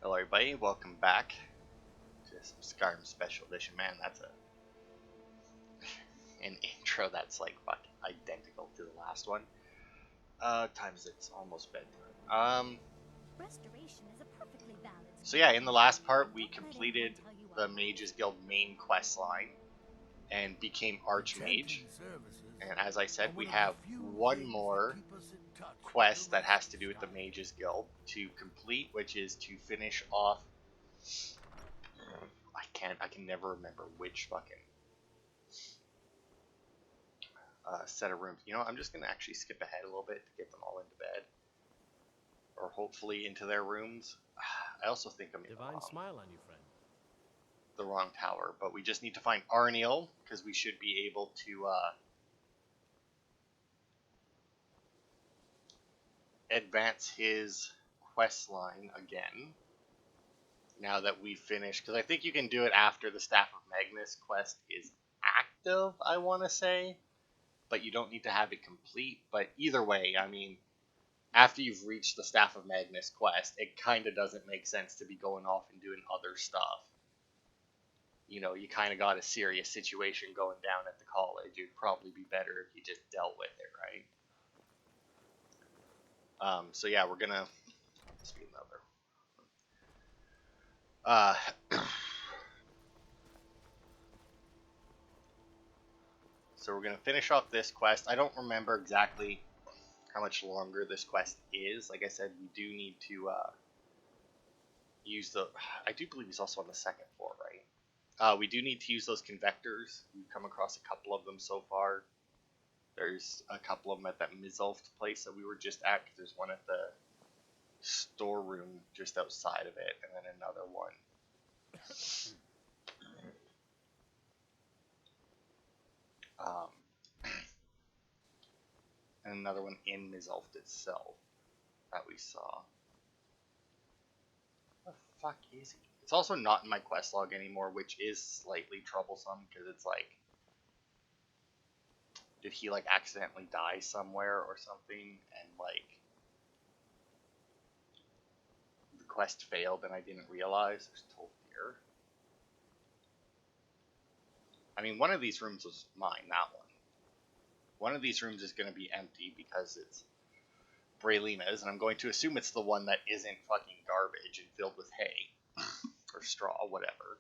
Hello everybody, welcome back to some Skyrim Special Edition. Man, that's an intro that's like fucking identical to the last one. Times it's almost bedtime. Restoration is a perfectly valid. So yeah, in the last part we completed the Mages Guild main quest line and became Archmage. And as I said, we have one more quest that has to do with the Mages Guild to complete, which is to finish off. I can never remember which fucking set of rooms. You know, I'm just gonna actually skip ahead a little bit to get them all into bed, or hopefully into their rooms. I also think I'm in Divine smile on you, friend. the wrong tower, but we just need to find Arniel because we should be able to advance his quest line again. Now that we finished, because I think you can do it after the Staff of Magnus quest is active, I want to say, but you don't need to have it complete. But either way, I mean, after you've reached the Staff of Magnus quest, it kind of doesn't make sense to be going off and doing other stuff. You know, you kind of got a serious situation going down at the college. It'd probably be better if you just dealt with it, right? So yeah, we're gonna. Let's be another. So we're gonna finish off this quest. I don't remember exactly how much longer this quest is. Like I said, we do need to use the. I do believe he's also on the second floor, right? We do need to use those convectors. We've come across a couple of them so far. There's a couple of them at that Mizulft place that we were just at. There's one at the storeroom just outside of it, and then another one. And another one in Mizulft itself that we saw. What the fuck is he? It's also not in my quest log anymore, which is slightly troublesome because it's like, did he like accidentally die somewhere or something, and like the quest failed and I didn't realize? There's Tolkir. I mean, one of these rooms was mine, that one. One of these rooms is going to be empty because it's Braylina's, and I'm going to assume it's the one that isn't fucking garbage and filled with hay or straw, whatever.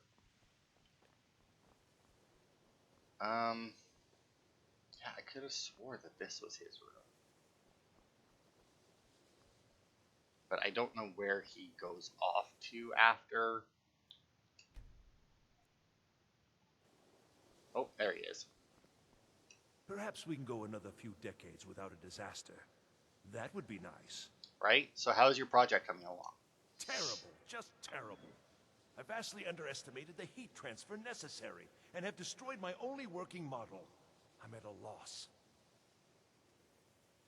Yeah, I could have swore that this was his room, but I don't know where he goes off to after. Oh, there he is. Perhaps we can go another few decades without a disaster. That would be nice. Right? So how's your project coming along? Terrible, just terrible. I vastly underestimated the heat transfer necessary and have destroyed my only working model. I'm at a loss.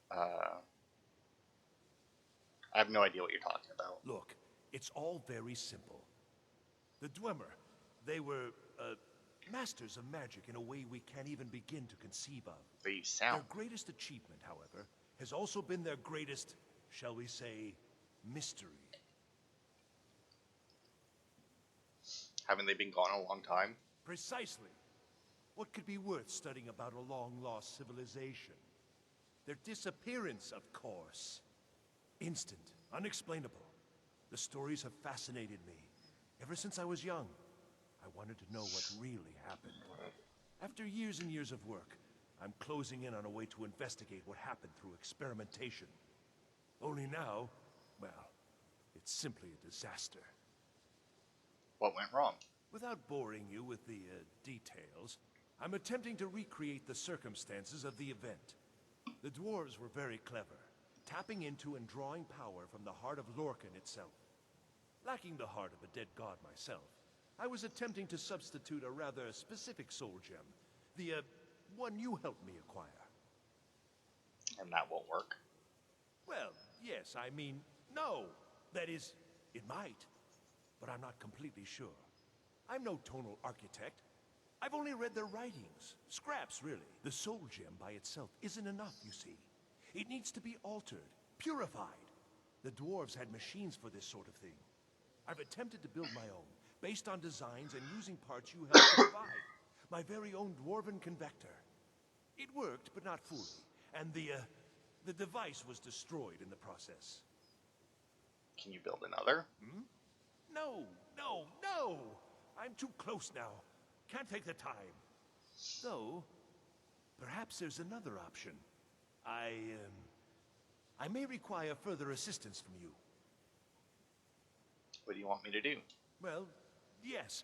I have no idea what you're talking about. Look, it's all very simple. The Dwemer, they were, masters of magic in a way we can't even begin to conceive of. They sound. Their greatest achievement, however, has also been their greatest, shall we say, mystery. Haven't they been gone a long time? Precisely. What could be worth studying about a long-lost civilization? Their disappearance, of course. Instant, unexplainable. The stories have fascinated me. Ever since I was young, I wanted to know what really happened. After years and years of work, I'm closing in on a way to investigate what happened through experimentation. Only now, well, it's simply a disaster. What went wrong? Without boring you with the details, I'm attempting to recreate the circumstances of the event. The dwarves were very clever, tapping into and drawing power from the heart of Lorcan itself. Lacking the heart of a dead god myself, I was attempting to substitute a rather specific soul gem, the one you helped me acquire. And that won't work. Well, yes, I mean, no. That is, it might, but I'm not completely sure. I'm no tonal architect. I've only read their writings. Scraps, really. The soul gem by itself isn't enough, you see. It needs to be altered, purified. The dwarves had machines for this sort of thing. I've attempted to build my own, based on designs and using parts you helped to provide. My very own dwarven convector. It worked, but not fully, and the device was destroyed in the process. Can you build another? Hmm? No, no, no! I'm too close now. Can't take the time. Though, perhaps there's another option. I may require further assistance from you. What do you want me to do? Well, yes.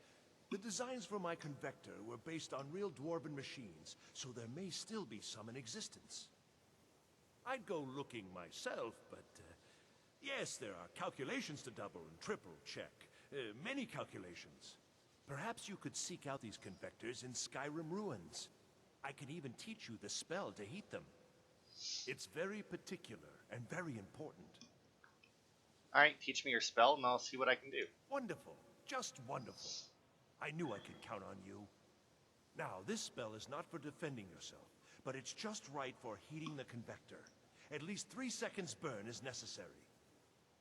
The designs for my convector were based on real dwarven machines, so there may still be some in existence. I'd go looking myself, but yes, there are calculations to double and triple check. Many calculations. Perhaps you could seek out these convectors in Skyrim ruins. I can even teach you the spell to heat them. It's very particular and very important. Alright, teach me your spell and I'll see what I can do. Wonderful. Just wonderful. I knew I could count on you. Now, this spell is not for defending yourself, but it's just right for heating the convector. At least 3 seconds burn is necessary.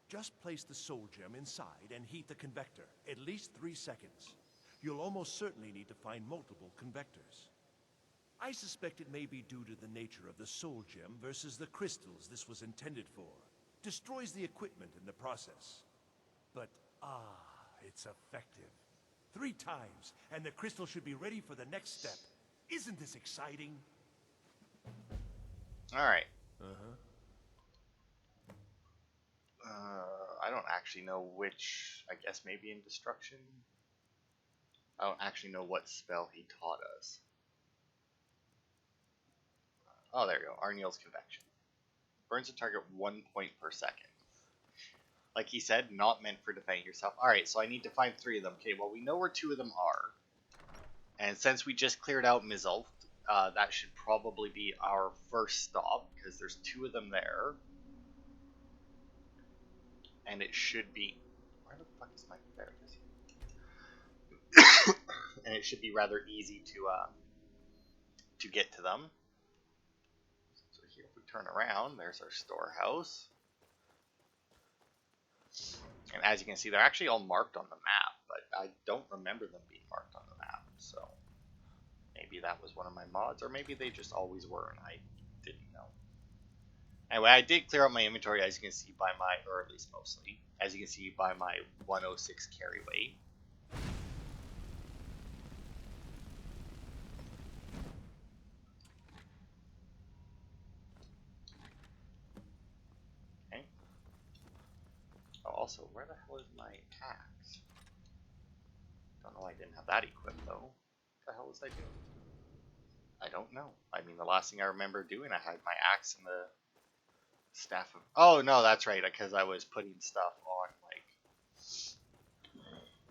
Just place the soul gem inside and heat the convector. At least 3 seconds. You'll almost certainly need to find multiple convectors. I suspect it may be due to the nature of the soul gem versus the crystals this was intended for. Destroys the equipment in the process. But, it's effective. 3 times, and the crystal should be ready for the next step. Isn't this exciting? Alright. I don't actually know which, I guess maybe in Destruction? I don't actually know what spell he taught us. Oh, there you go. Arniel's Convection. Burns a target 1 point per second. Like he said, not meant for defending yourself. Alright, so I need to find 3 of them. Okay, well we know where 2 of them are. And since we just cleared out Mizulf, that should probably be our first stop, because there's 2 of them there. And it should be... Where the fuck is my... There it is. And it should be rather easy to get to them. So here, if we turn around, there's our storehouse. And as you can see, they're actually all marked on the map, but I don't remember them being marked on the map, so maybe that was one of my mods, or maybe they just always were and I didn't know. Anyway, I did clear out my inventory, as you can see by my, or at least mostly, as you can see by my 106 carry weight. Also, where the hell is my axe? Don't know why I didn't have that equipped though. What the hell was I doing? I don't know. I mean, the last thing I remember doing, I had my axe and the staff of... Oh, no, that's right, because I was putting stuff on, like...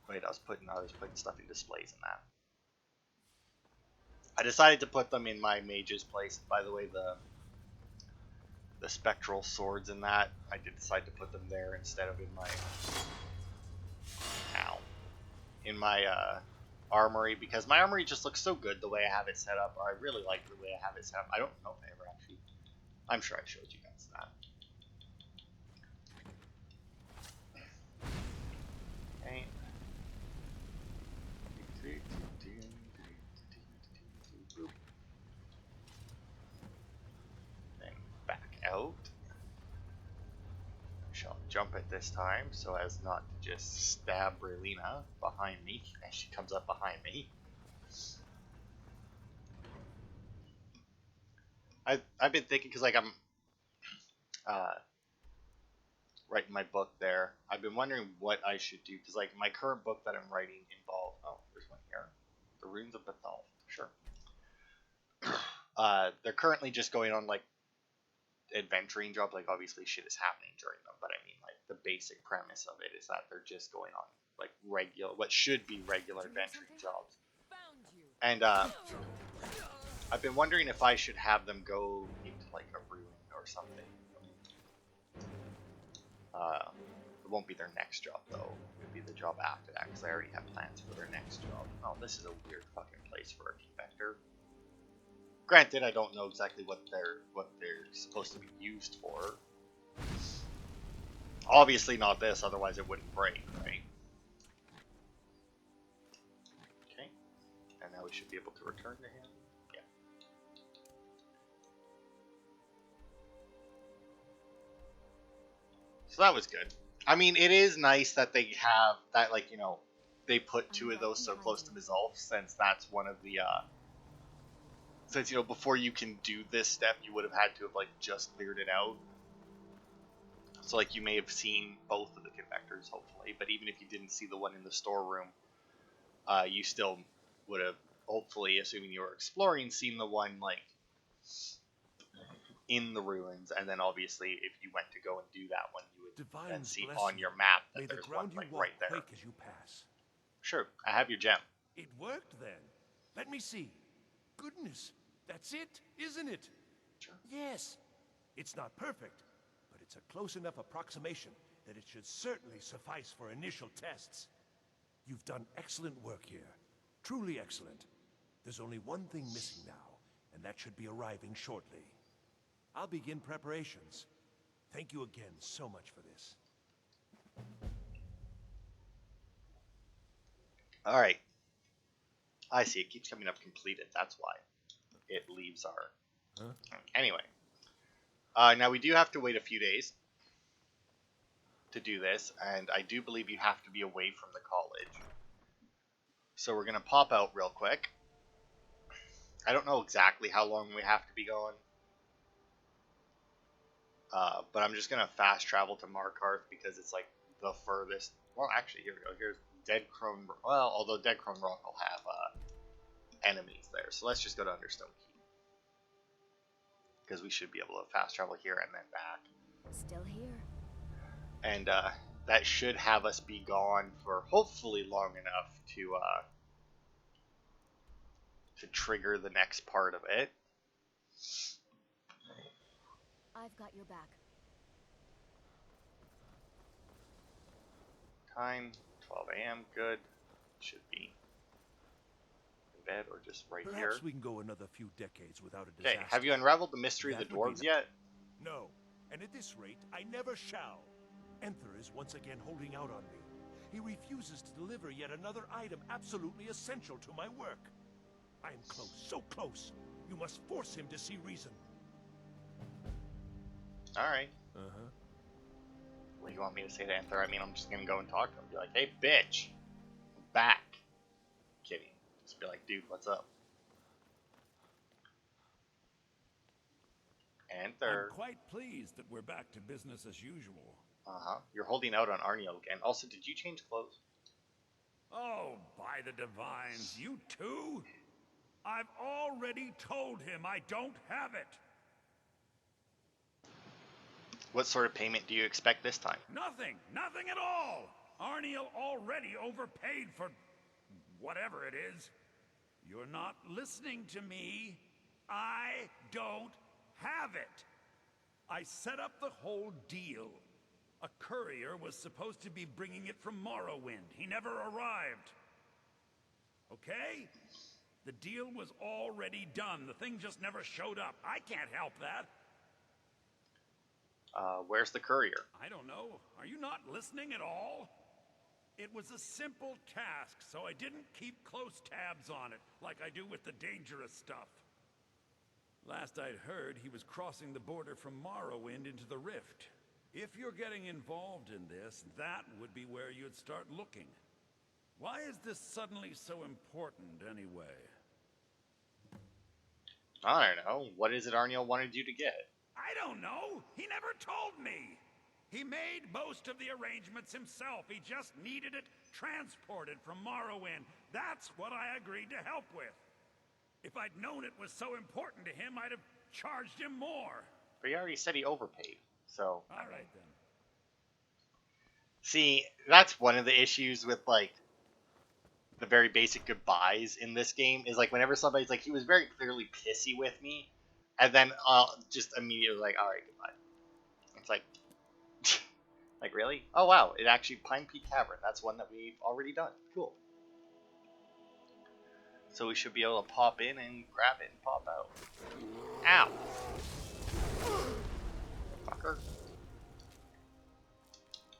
Wait, I was putting stuff in displays and that. I decided to put them in my mage's place. By the way, the spectral swords and that, I did decide to put them there instead of in my armory, because my armory just looks so good the way I have it set up, or I really like the way I have it set up. I don't know if I ever actually, I'm sure I showed you guys that. Okay. Then back out. I shall jump it this time so as not to just stab Relina behind me as she comes up behind me. I've been thinking, because like I'm writing my book there, I've been wondering what I should do, because like my current book that I'm writing involves, oh, there's one here, the Runes of Bethal, sure. They're currently just going on like adventuring jobs, like obviously shit is happening during them, but I mean like the basic premise of it is that they're just going on like regular, what should be regular adventuring jobs. And I've been wondering if I should have them go into like a ruin or something. It won't be their next job though. It would be the job after that, because I already have plans for their next job. Oh, this is a weird fucking place for a convector. Granted, I don't know exactly what they're supposed to be used for. Obviously not this, otherwise it wouldn't break, right? we should be able to return to him. Yeah. So that was good. I mean, it is nice that they have that, like, you know, they put two of those so close to Resolve, since that's one of the, since, you know, before you can do this step, you would have had to have, like, just cleared it out. So, like, you may have seen both of the convectors, hopefully, but even if you didn't see the one in the storeroom, you still would have, hopefully, assuming you were exploring, seen the one, like, in the ruins, and then obviously, if you went to go and do that one, you would then see on your map that there's one, like, right there. As you pass. Sure, I have your gem. It worked then. Let me see. Goodness, that's it, isn't it? Sure. Yes. It's not perfect, but it's a close enough approximation that it should certainly suffice for initial tests. You've done excellent work here. Truly excellent. There's only one thing missing now, and that should be arriving shortly. I'll begin preparations. Thank you again so much for this. Alright. I see, it keeps coming up completed, that's why it leaves our... Huh? Anyway. Now we do have to wait a few days to do this, and I do believe you have to be away from the college. So we're going to pop out real quick. I don't know exactly how long we have to be going. But I'm just going to fast travel to Markarth because it's like the furthest. Well, actually, here we go. Here's Dead Crone. Well, although Dead Crone Rock will have enemies there. So let's just go to Understone Keep. Because we should be able to fast travel here and then back. Still here. And that should have us be gone for hopefully long enough to trigger the next part of it. I've got your back. Time, 12 a.m. Good. Should be in bed or just right here. Perhaps we can go another few decades without a disaster. Okay, have you unraveled the mystery of the dwarves yet? No, and at this rate, I never shall. Enther is once again holding out on me. He refuses to deliver yet another item absolutely essential to my work. I am close, so close. You must force him to see reason. Alright. Uh-huh. What do you want me to say to Enther? I mean, I'm just gonna go and talk to him. Be like, hey, bitch. I'm back. Kidding. Just be like, dude, what's up? Enther. I'm quite pleased that we're back to business as usual. Uh-huh. You're holding out on Arniel again. Also, did you change clothes? Oh, by the divines, you too? I've already told him I don't have it. What sort of payment do you expect this time? Nothing at all. Arniel already overpaid for whatever it is. You're not listening to me. I don't have it. I set up the whole deal. A courier was supposed to be bringing it from Morrowind. He never arrived. Okay? The deal was already done. The thing just never showed up. I can't help that. Where's the courier? I don't know. Are you not listening at all? It was a simple task, so I didn't keep close tabs on it, like I do with the dangerous stuff. Last I'd heard, he was crossing the border from Morrowind into the Rift. If you're getting involved in this, that would be where you'd start looking. Why is this suddenly so important, anyway? I don't know. What is it Arniel wanted you to get? I don't know. He never told me. He made most of the arrangements himself. He just needed it transported from Morrowind. That's what I agreed to help with. If I'd known it was so important to him, I'd have charged him more. But he already said he overpaid, so... All right, then. See, that's one of the issues with, like, the very basic goodbyes in this game, is, like, whenever somebody's, like, he was very clearly pissy with me, and then just immediately like, alright, goodbye. It's like, like, really? Oh, wow, it actually, Pine Peak Cavern, that's one that we've already done. Cool. So we should be able to pop in and grab it and pop out. Ow! Fucker.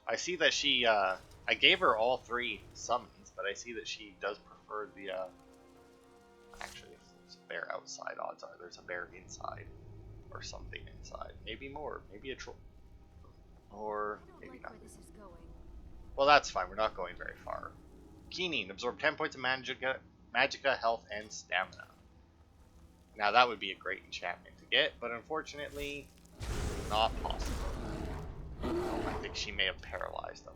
I see that she, I gave her all 3 summons, but I see that she does prefer the a bear outside. Odds are there's a bear inside. Or something inside. Maybe more. Maybe a troll. Or maybe not. Where this is going. Well, that's fine. We're not going very far. Keening. Absorb 10 points of magicka, health, and stamina. Now, that would be a great enchantment to get, but unfortunately, not possible. I think she may have paralyzed them.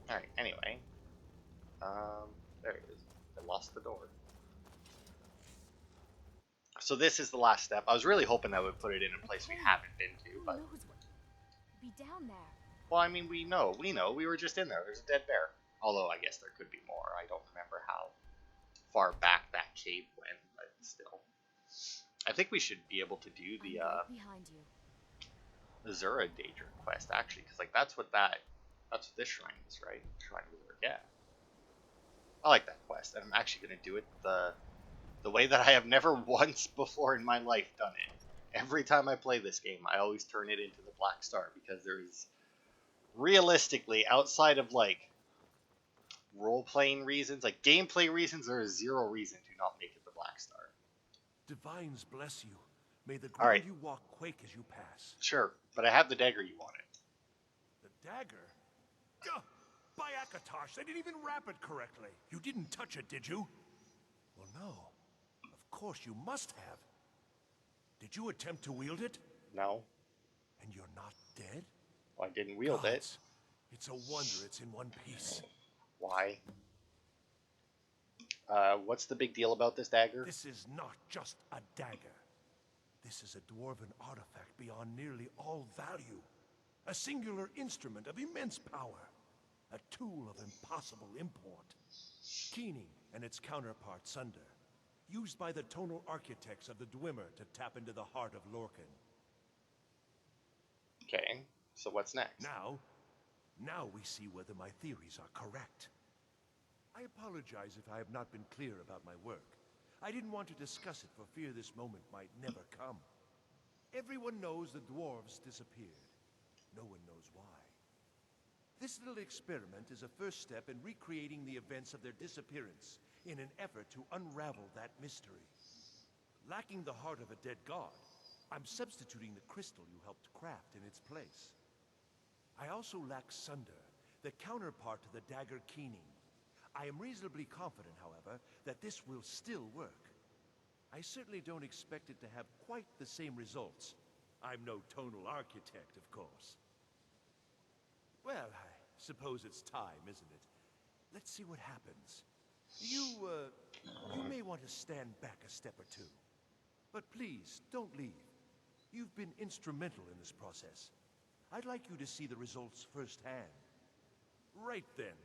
Alright, anyway. There it is. I lost the door. So this is the last step. I was really hoping that would put it in a place we haven't been to, but... Who knows what be down there? Well, I mean, we know. We were just in there. There's a dead bear. Although, I guess there could be more. I don't remember how far back that cave went, but still. I think we should be able to do the, behind you. Azura Daedra quest, actually, because, like, that's what this shrine is, right? Shrine of Azura, yeah. I like that quest, and I'm actually going to do it the way that I have never once before in my life done it. Every time I play this game, I always turn it into the Black Star, because there's, realistically, outside of, like, role-playing reasons, like, gameplay reasons, there is zero reason to not make it the Black Star. Divines bless you. May the ground you walk quake as you pass. Sure, but I have the dagger you wanted. The dagger? Gah! By Akatosh, they didn't even wrap it correctly. You didn't touch it, did you? Well, no. Of course you must have. Did you attempt to wield it? No. And you're not dead? Well, I didn't wield it. It's a wonder it's in one piece. Why? What's the big deal about this dagger? This is not just a dagger. This is a dwarven artifact beyond nearly all value. A singular instrument of immense power. A tool of impossible import. Keening and its counterpart Sunder. Used by the tonal architects of the Dwemer to tap into the heart of Lorcan. Okay, so what's next? Now we see whether my theories are correct. I apologize if I have not been clear about my work. I didn't want to discuss it for fear this moment might never come. Everyone knows the dwarves disappeared. No one knows why. This little experiment is a first step in recreating the events of their disappearance in an effort to unravel that mystery. Lacking the heart of a dead god, I'm substituting the crystal you helped craft in its place. I also lack Sunder, the counterpart to the dagger Keening. I am reasonably confident, however, that this will still work. I certainly don't expect it to have quite the same results. I'm no tonal architect, of course. Well, I suppose it's time, isn't it? Let's see what happens. You may want to stand back a step or two. But please, don't leave. You've been instrumental in this process. I'd like you to see the results firsthand. Right then,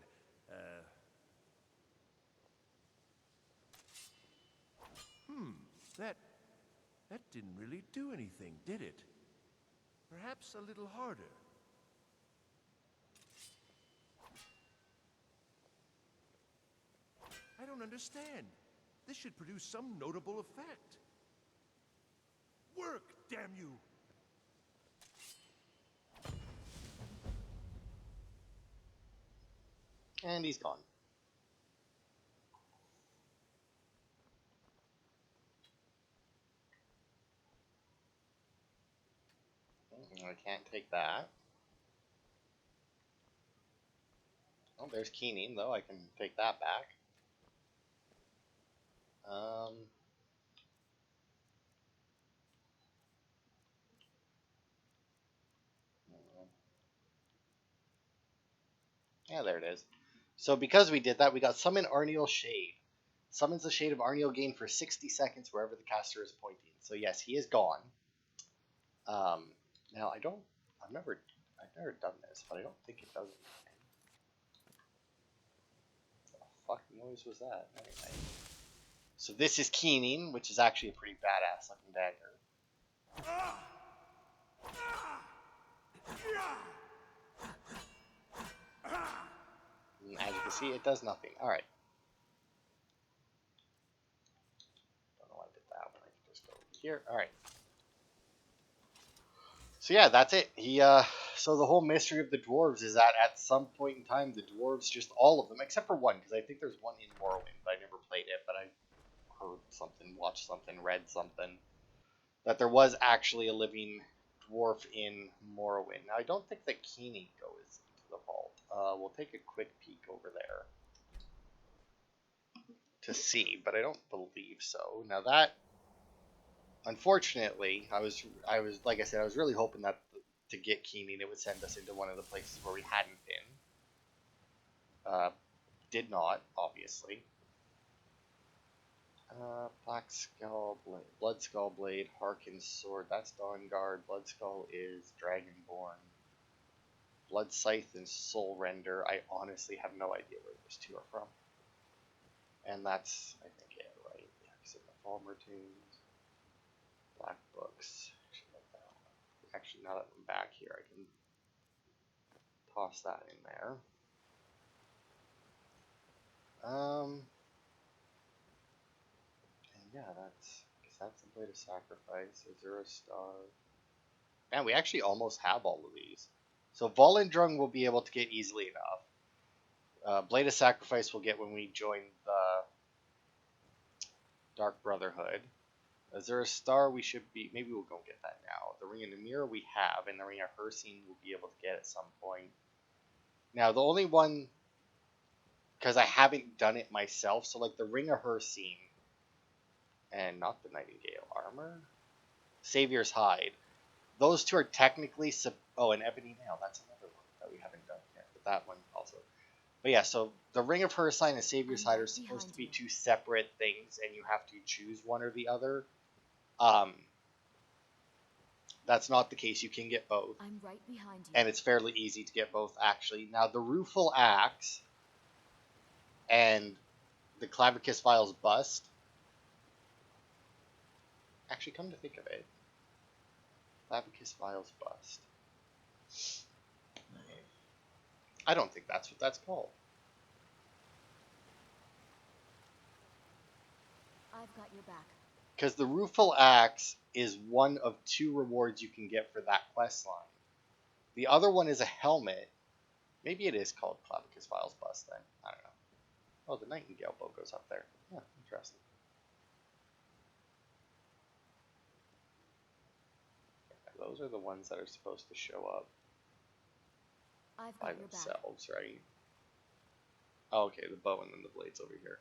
that didn't really do anything, did it? Perhaps a little harder. I don't understand. This should produce some notable effect. Work, damn you! And he's gone. I can't take that. Oh, there's Keening, though. I can take that back. Yeah, there it is. So because we did that, we got Summon Arniel Shade. Summons the Shade of Arniel again for 60 seconds wherever the caster is pointing. So yes, he is gone. Now I've never done this, but I don't think it does anything. What the fuck noise was that? Anyway. So this is Keening, which is actually a pretty badass looking dagger. And as you can see, it does nothing. Alright. Don't know why I did that one. I can just go over here. Alright. So yeah, that's it. So the whole mystery of the dwarves is that at some point in time, the dwarves, just all of them, except for one, because I think there's one in Morrowind, but I never played it, but I'm heard something, watched something, read something, that there was actually a living dwarf in Morrowind. Now, I don't think that Keening goes into the vault. We'll take a quick peek over there to see, but I don't believe so. Now that, unfortunately, I was like I said, I was really hoping that to get Keening, it would send us into one of the places where we hadn't been. Did not, obviously. Black Skull Blade, Blood Skull Blade, Harkin's Sword, that's Dawnguard. Blood Skull is Dragonborn. Blood Scythe and Soul Render, I honestly have no idea where those two are from. And that's, I think, it, right? Yeah, the Palmer Tunes, Black Books. Actually, now that I'm back here, I can toss that in there. And yeah, that's the Blade of Sacrifice, Azura Star. Man, we actually almost have all of these. So Volendrung will be able to get easily enough. Blade of Sacrifice we'll get when we join the Dark Brotherhood. Azura Star we should be, maybe we'll go get that now. The Ring of Namir we have, and the Ring of Hersine we'll be able to get at some point. Now the only one, because I haven't done it myself, so like the Ring of Hersine, and not the Nightingale Armor, Savior's Hide. Those two are technically, and Ebony Nail, that's another one that we haven't done yet, but that one also. But yeah, so the Ring of Hersine and Savior's Hide are supposed to be two separate things, and you have to choose one or the other. That's not the case. You can get both. I'm right behind you. And it's fairly easy to get both, actually. Now, the Rueful Axe and the Clavicus Vial's Bust, actually, come to think of it, Clavicus Vial's Bust. I don't think that's what that's called. I've got your back. Because the Rueful Axe is one of two rewards you can get for that quest line. The other one is a helmet. Maybe it is called Clavicus Vial's Bust then. I don't know. Oh, the Nightingale bow goes up there. Yeah, interesting. Those are the ones that are supposed to show up I've by got your back. themselves, right? Oh, okay, the bow and then the blades over here.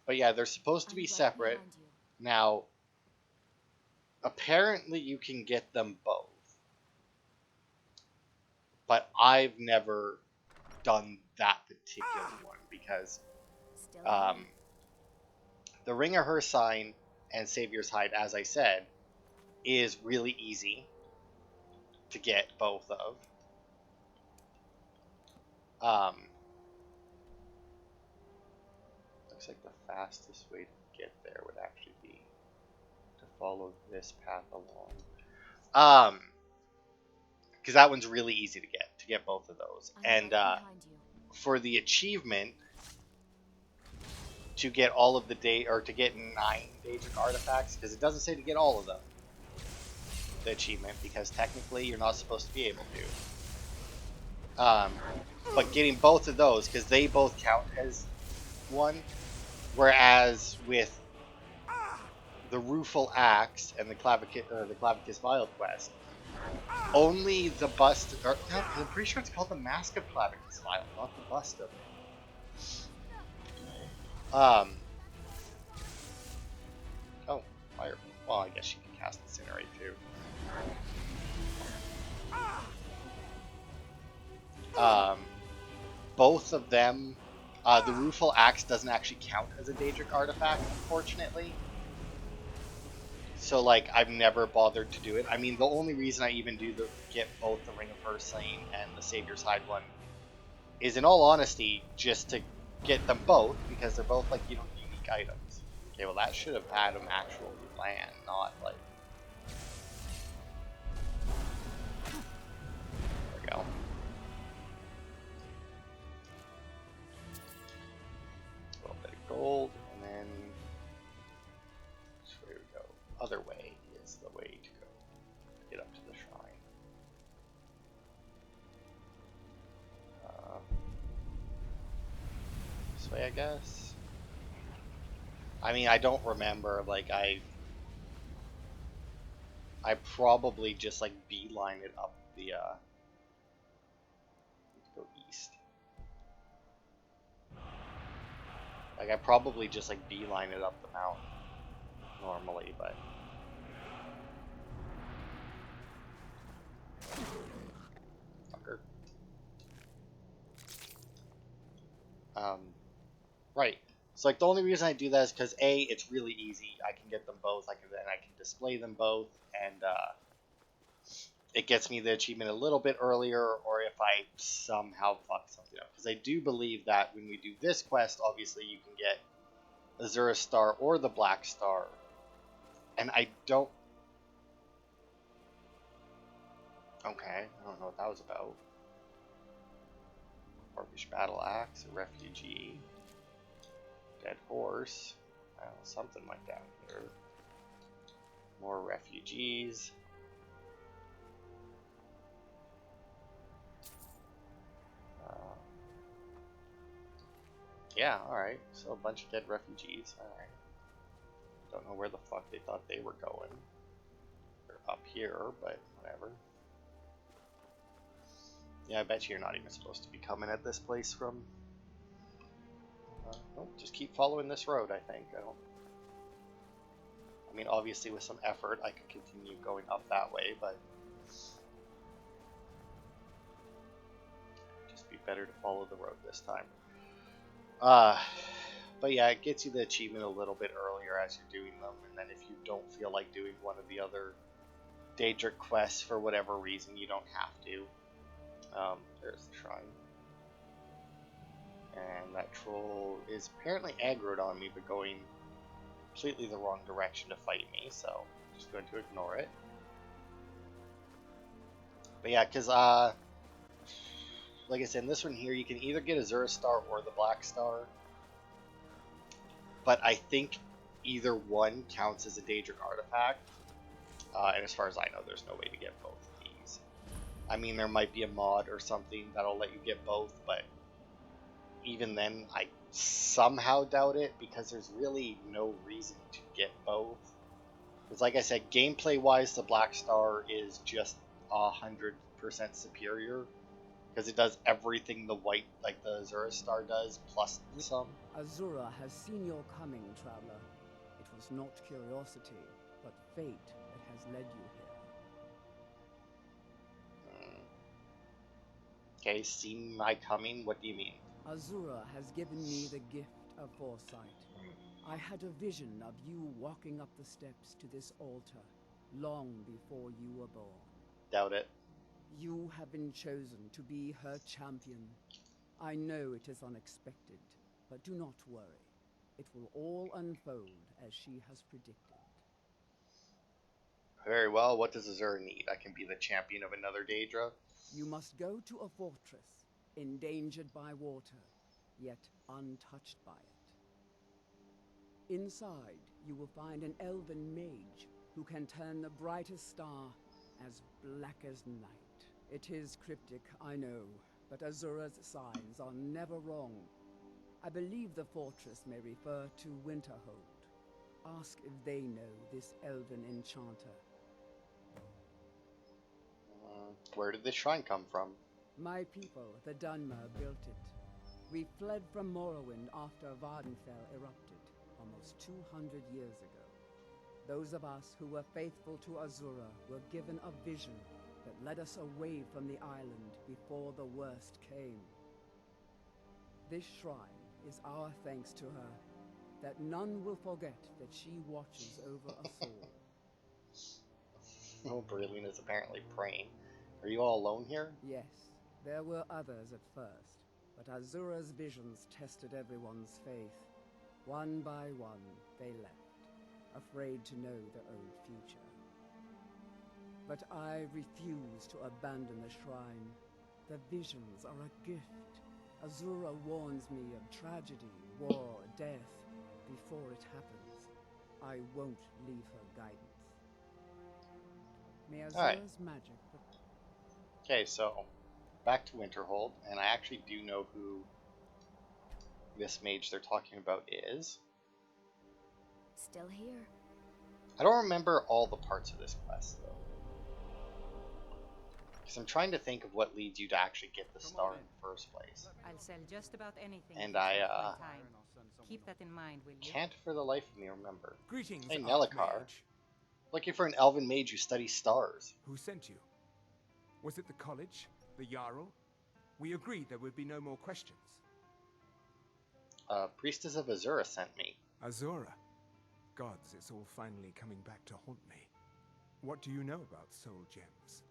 But yeah, they're supposed to be separate. Now, apparently you can get them both. But I've never done that particular one because the Ring of Hersine and Savior's Hide, as I said, is really easy to get both of. Looks like the fastest way to get there would actually be to follow this path along. Because that one's really easy to get both of those. And for the achievement to get all of the to get 9 Daedric artifacts, because it doesn't say to get all of them, the achievement, because technically you're not supposed to be able to. But getting both of those, because they both count as one, whereas with the Rueful Axe and the Clavicus Vial quest, only the bust, or no, I'm pretty sure it's called the Mask of Clavicus Vial, not the bust of it. Oh, fire. Well, I guess you can cast Incinerate too. Both of them, the Rueful Axe doesn't actually count as a Daedric artifact, unfortunately. So, like, I've never bothered to do it. I mean, the only reason I even get both the Ring of Hersine and the Savior's Hide one is, in all honesty, just to get them both, because they're both, like, unique items. Okay, well, that should have had them actually land, not, like... There we go. A little bit of gold, and then... Which way we go? Other way is the way to go. Get up to the shrine. This way, I guess. I mean, I don't remember. Like, I probably just like beeline it up the. Let's go east. Like, I probably just like beeline it up the mountain normally, but. Fucker. Right. So like the only reason I do that is because A, it's really easy. I can get them both. I can display them both, and it gets me the achievement a little bit earlier. Or if I somehow fuck something up, because I do believe that when we do this quest, obviously you can get Azura Star or the Black Star, and I don't. Okay, I don't know what that was about. Orcish Battle Axe, a refugee. Dead horse. Something like that here. More refugees. Yeah, alright. So a bunch of dead refugees. Alright. Don't know where the fuck they thought they were going. They're up here, but whatever. Yeah, I bet you're not even supposed to be coming at this place from... nope, just keep following this road, I think. I mean, obviously with some effort, I could continue going up that way, but... just be better to follow the road this time. But yeah, it gets you the achievement a little bit earlier as you're doing them, and then if you don't feel like doing one of the other Daedra quests for whatever reason, you don't have to. There's the shrine. And that troll is apparently aggroed on me, but going completely the wrong direction to fight me, so I'm just going to ignore it. But yeah, because, like I said, in this one here, you can either get Azura Star or the Black Star. But I think either one counts as a Daedric artifact. And as far as I know, there's no way to get both of these. I mean, there might be a mod or something that'll let you get both, but even then, I somehow doubt it, because there's really no reason to get both. Because like I said, gameplay-wise, the Black Star is just 100% superior. Because it does everything the white, like the Azura Star does, plus some. Azura has seen your coming, traveler. It was not curiosity, but fate that has led you here. Okay, seen my coming? What do you mean? Azura has given me the gift of foresight. I had a vision of you walking up the steps to this altar, long before you were born. Doubt it. You have been chosen to be her champion. I know it is unexpected, but do not worry. It will all unfold as she has predicted. Very well, what does Azura need? I can be the champion of another Daedra? You must go to a fortress, endangered by water, yet untouched by it. Inside, you will find an elven mage who can turn the brightest star as black as night. It is cryptic, I know, but Azura's signs are never wrong. I believe the fortress may refer to Winterhold. Ask if they know this elven enchanter. Where did this shrine come from? My people, the Dwemer, built it. We fled from Morrowind after Vardenfell erupted, almost 200 years ago. Those of us who were faithful to Azura were given a vision that led us away from the island before the worst came. This shrine is our thanks to her, that none will forget that she watches over us all. Oh, Brilliant is apparently praying. Are you all alone here? Yes, there were others at first, but Azura's visions tested everyone's faith. One by one, they left, afraid to know their own future. But I refuse to abandon the shrine. The visions are a gift. Azura warns me of tragedy, war, death, before it happens. I won't leave her guidance. May Azura's magic... Okay, so back to Winterhold, and I actually do know who this mage they're talking about is. Still here. I don't remember all the parts of this quest, though. Because I'm trying to think of what leads you to actually get the star in the first place. I'll sell just about anything. And if it's I, worth my time. Keep that in mind, will you? Can't for the life of me remember. Greetings, Hey, Nelicar. Archmage. Looking for an elven mage who studies stars. Who sent you? Was it the college? The Jarl? We agreed there would be no more questions. Priestess of Azura sent me. Azura. Gods, it's all finally coming back to haunt me. What do you know about soul gems?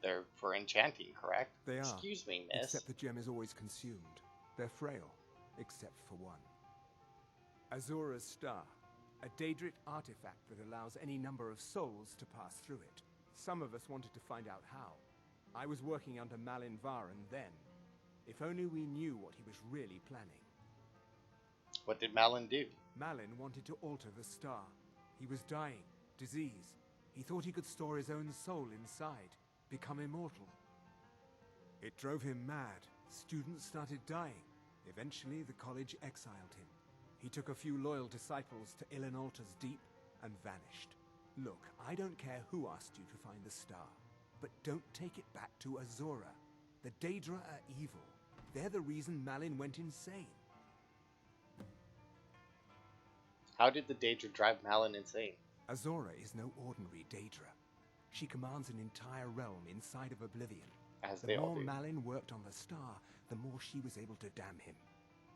They're for enchanting, correct? They are. Excuse me, miss. Except the gem is always consumed. They're frail, except for one. Azura's star. A Daedric artifact that allows any number of souls to pass through it. Some of us wanted to find out how. I was working under Malin Varen then. If only we knew what he was really planning. What did Malin do? Malin wanted to alter the star. He was dying, disease. He thought he could store his own soul inside, become immortal. It drove him mad. Students started dying. Eventually, the college exiled him. He took a few loyal disciples to Illinalta's Deep and vanished. Look, I don't care who asked you to find the star, but don't take it back to Azura. The Daedra are evil. They're the reason Malin went insane. How did the Daedra drive Malin insane? Azura is no ordinary Daedra. She commands an entire realm inside of Oblivion. As they The all more do. Malin worked on the star, the more she was able to damn him.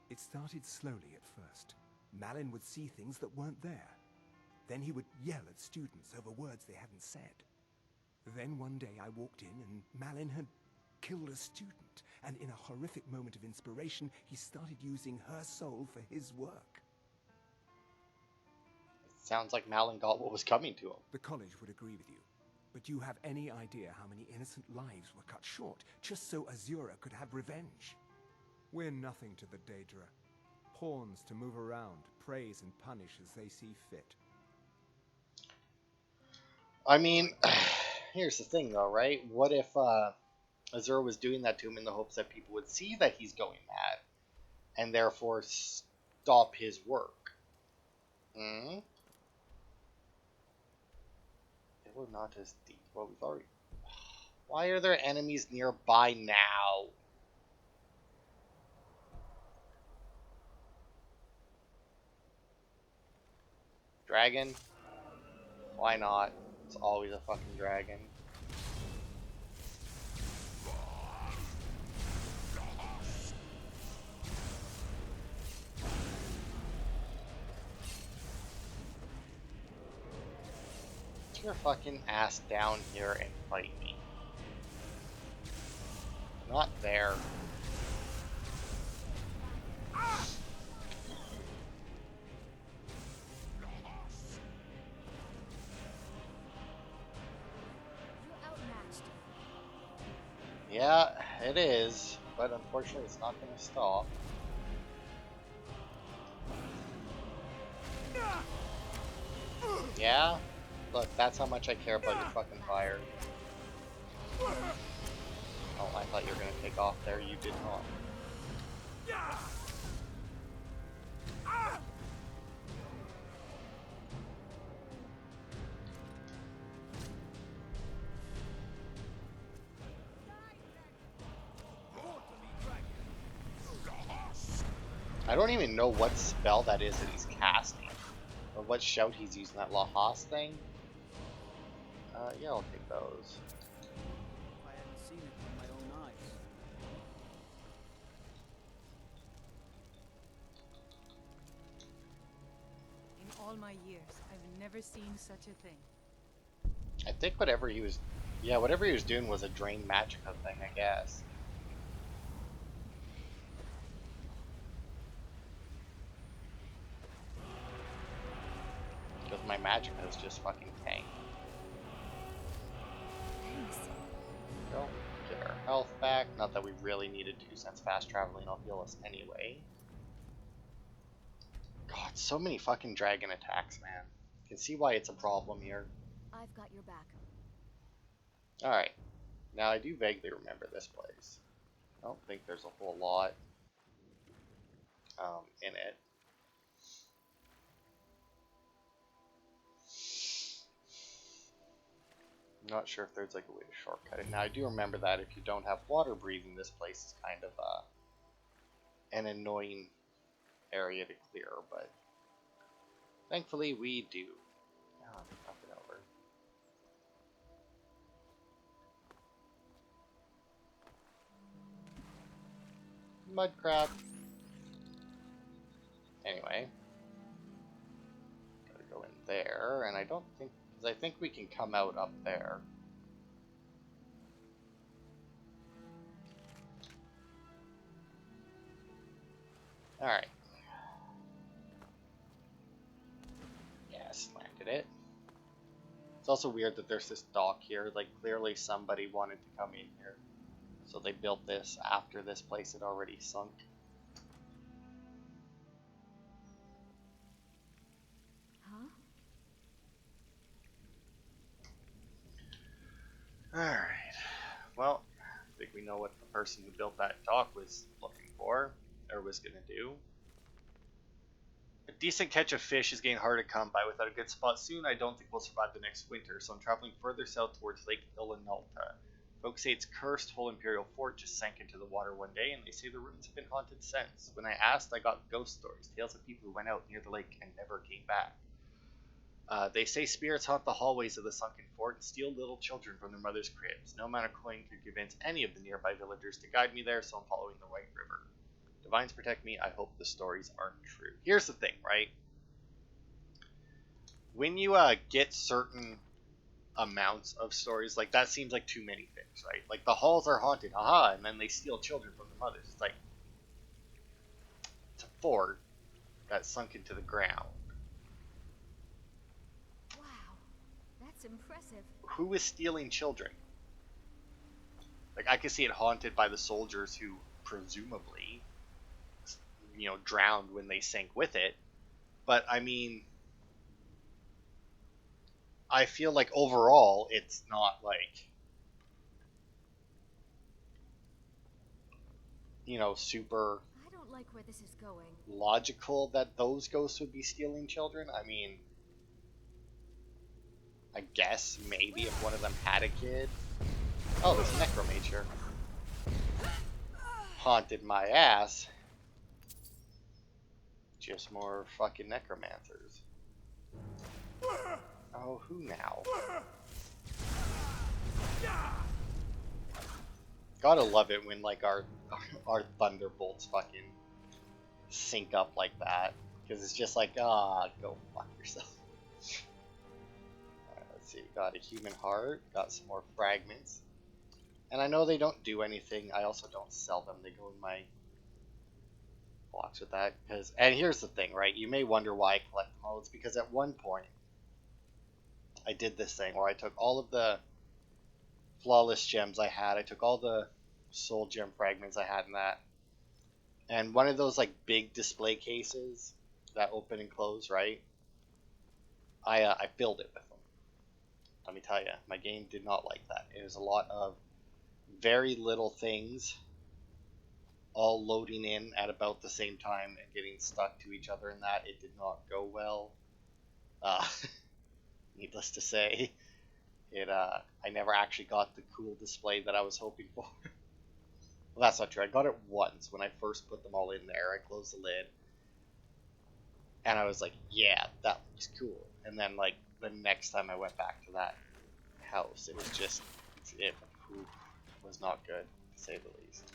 It started slowly at first. Malin would see things that weren't there. Then he would yell at students over words they hadn't said. Then one day I walked in and Malin had killed a student, and in a horrific moment of inspiration, he started using her soul for his work. Sounds like Malin got what was coming to him. The college would agree with you. But do you have any idea how many innocent lives were cut short just so Azura could have revenge? We're nothing to the Daedra. Pawns to move around, praise and punish as they see fit. I mean, here's the thing though, right? What if Azura was doing that to him in the hopes that people would see that he's going mad and therefore stop his work? Hmm? They were not as deep. Well, we've already... Why are there enemies nearby now? Dragon? Why not? It's always a fucking dragon. Get your fucking ass down here and fight me. Not there. You're outmatched. Yeah, it is, but unfortunately it's not gonna stop. Yeah? Look, that's how much I care about your fucking fire. Oh, I thought you were gonna take off there, you did not. I don't even know what spell that is that he's casting. Or what shout he's using, that Lahas thing? Yeah, I'll take those. I hadn't seen it with my own eyes. In all my years, I've never seen such a thing. I think whatever he was... Yeah, whatever he was doing was a Drain Magicka thing, I guess. Because my Magicka is just fucking tank. Thanks. Go. Get our health back. Not that we really needed to, since fast traveling will heal us anyway. God, so many fucking dragon attacks, man. You can see why it's a problem here. I've got your back. Alright. Now I do vaguely remember this place. I don't think there's a whole lot in it. I'm not sure if there's like a way to shortcut it. Now I do remember that if you don't have water breathing, this place is kind of an annoying area to clear, but thankfully we do. Oh, knock it over. Mud crab. Anyway, gotta go in there, and I don't think, because I think we can come out up there. Alright. Yes, landed it. It's also weird that there's this dock here. Like, clearly somebody wanted to come in here. So they built this after this place had already sunk. Huh? Alright. Well, I think we know what the person who built that dock was looking for, or was going to do. A decent catch of fish is getting hard to come by. Without a good spot soon, I don't think we'll survive the next winter, so I'm traveling further south towards Lake Ilinalta. Folks say its cursed whole Imperial fort just sank into the water one day, and they say the ruins have been haunted since. When I asked, I got ghost stories, tales of people who went out near the lake and never came back. They say spirits haunt the hallways of the sunken fort and steal little children from their mother's cribs. No amount of coin could convince any of the nearby villagers to guide me there, so I'm following the White River. Divines protect me. I hope the stories aren't true. Here's the thing, right? When you get certain amounts of stories, like that seems like too many things, right? Like the halls are haunted, haha, and then they steal children from the mothers. It's like, it's a fort that sunk into the ground. Wow, that's impressive. Who is stealing children? Like, I could see it haunted by the soldiers who presumably, you know, drowned when they sank with it. But I mean, I feel like overall it's not like, you know, super I don't like where this is going. logical that those ghosts would be stealing children. I mean, I guess maybe if one of them had a kid. Oh, there's a necromage here. Haunted my ass. Just more fucking necromancers. Oh, who now? Gotta love it when like our thunderbolts fucking sync up like that, because it's just like, ah, go fuck yourself. Alright, let's see. Got a human heart. Got some more fragments. And I know they don't do anything. I also don't sell them. They go in my box with that. And here's the thing, right? You may wonder why I collect them all. It's because at one point I did this thing where I took all of the flawless gems I had. I took all the soul gem fragments I had in that. And one of those like big display cases that open and close, right? I filled it with them. Let me tell you, my game did not like that. It was a lot of very little things all loading in at about the same time and getting stuck to each other, and that it did not go well. Needless to say, I never actually got the cool display that I was hoping for. Well, that's not true. I got it once when I first put them all in there. I closed the lid, and I was like, yeah, that looks cool. And then, like, the next time I went back to that house, it was just, it was not good, to say the least.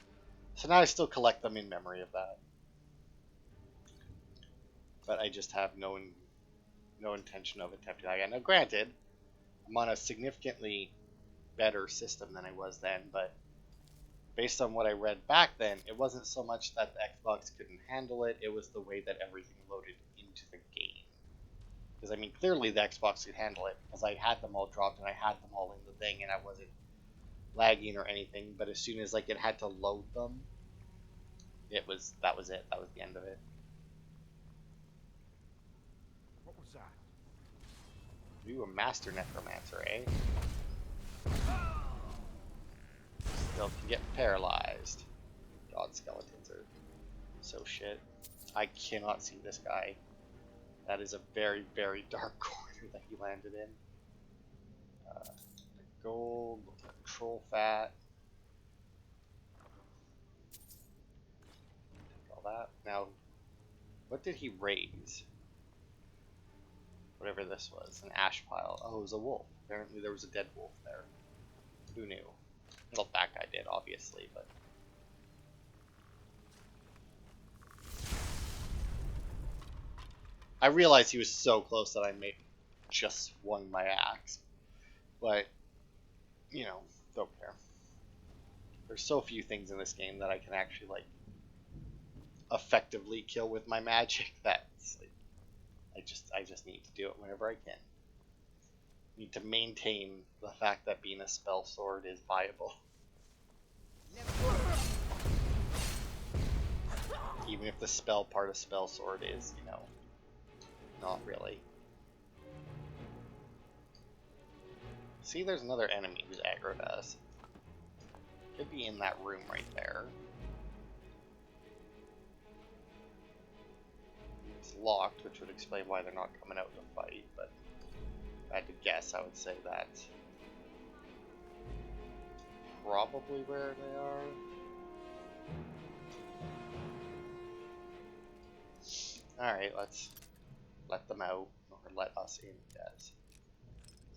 So now I still collect them in memory of that. But I just have no intention of attempting that again. Now, granted, I'm on a significantly better system than I was then, but based on what I read back then, it wasn't so much that the Xbox couldn't handle it, it was the way that everything loaded into the game. Because, I mean, clearly the Xbox could handle it, because I had them all dropped and I had them all in the thing, and I wasn't lagging or anything, but as soon as, like, it had to load them, that was it. That was the end of it. What was that? You a master necromancer, eh? Still can get paralyzed. God, skeletons are so shit. I cannot see this guy. That is a very, very dark corner that he landed in. Gold, troll fat. Take all that. Now, what did he raise? Whatever this was, an ash pile. Oh, it was a wolf. Apparently there was a dead wolf there. Who knew? Well, that guy did, obviously, but... I realized he was so close that I may just swung my axe. But, you know, don't care. There's so few things in this game that I can actually, like, effectively kill with my magic that like, I just need to do it whenever I can. Need to maintain the fact that being a spell sword is viable. Even if the spell part of spell sword is, you know, not really. See, there's another enemy who's aggroed us. Could be in that room right there. It's locked, which would explain why they're not coming out to fight, but if I had to guess, I would say that's probably where they are. Alright, let's let them out, or let us in, guys.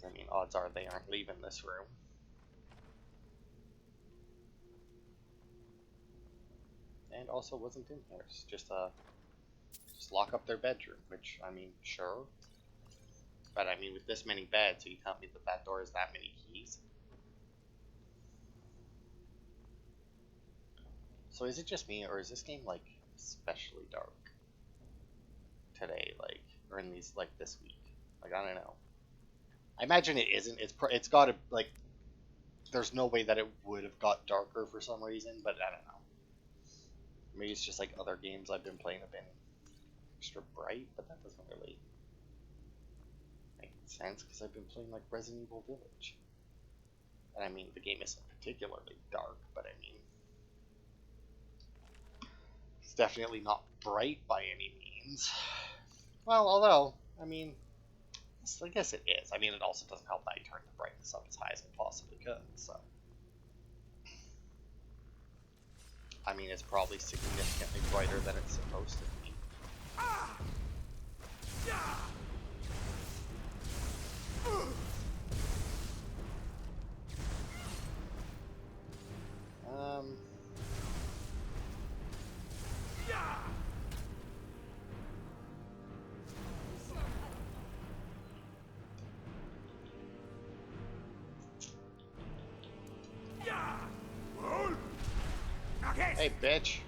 I mean, odds are they aren't leaving this room. And also wasn't in here. It's just lock up their bedroom, which, I mean, sure. But I mean, with this many beds, so you tell me that that door has that many keys? So is it just me, or is this game, like, especially dark today, like, or in these, like, this week? Like, I don't know. I imagine it isn't. It's gotta, like, there's no way that it would have got darker for some reason, but I don't know. Maybe it's just like other games I've been playing have been extra bright, but that doesn't really make sense because I've been playing like Resident Evil Village. And I mean, the game isn't particularly dark, but I mean, it's definitely not bright by any means. Well, although, I mean, I guess it is. I mean, it also doesn't help that I turned the brightness up as high as it possibly could, so. I mean, it's probably significantly brighter than it's supposed to be. Hey, bitch.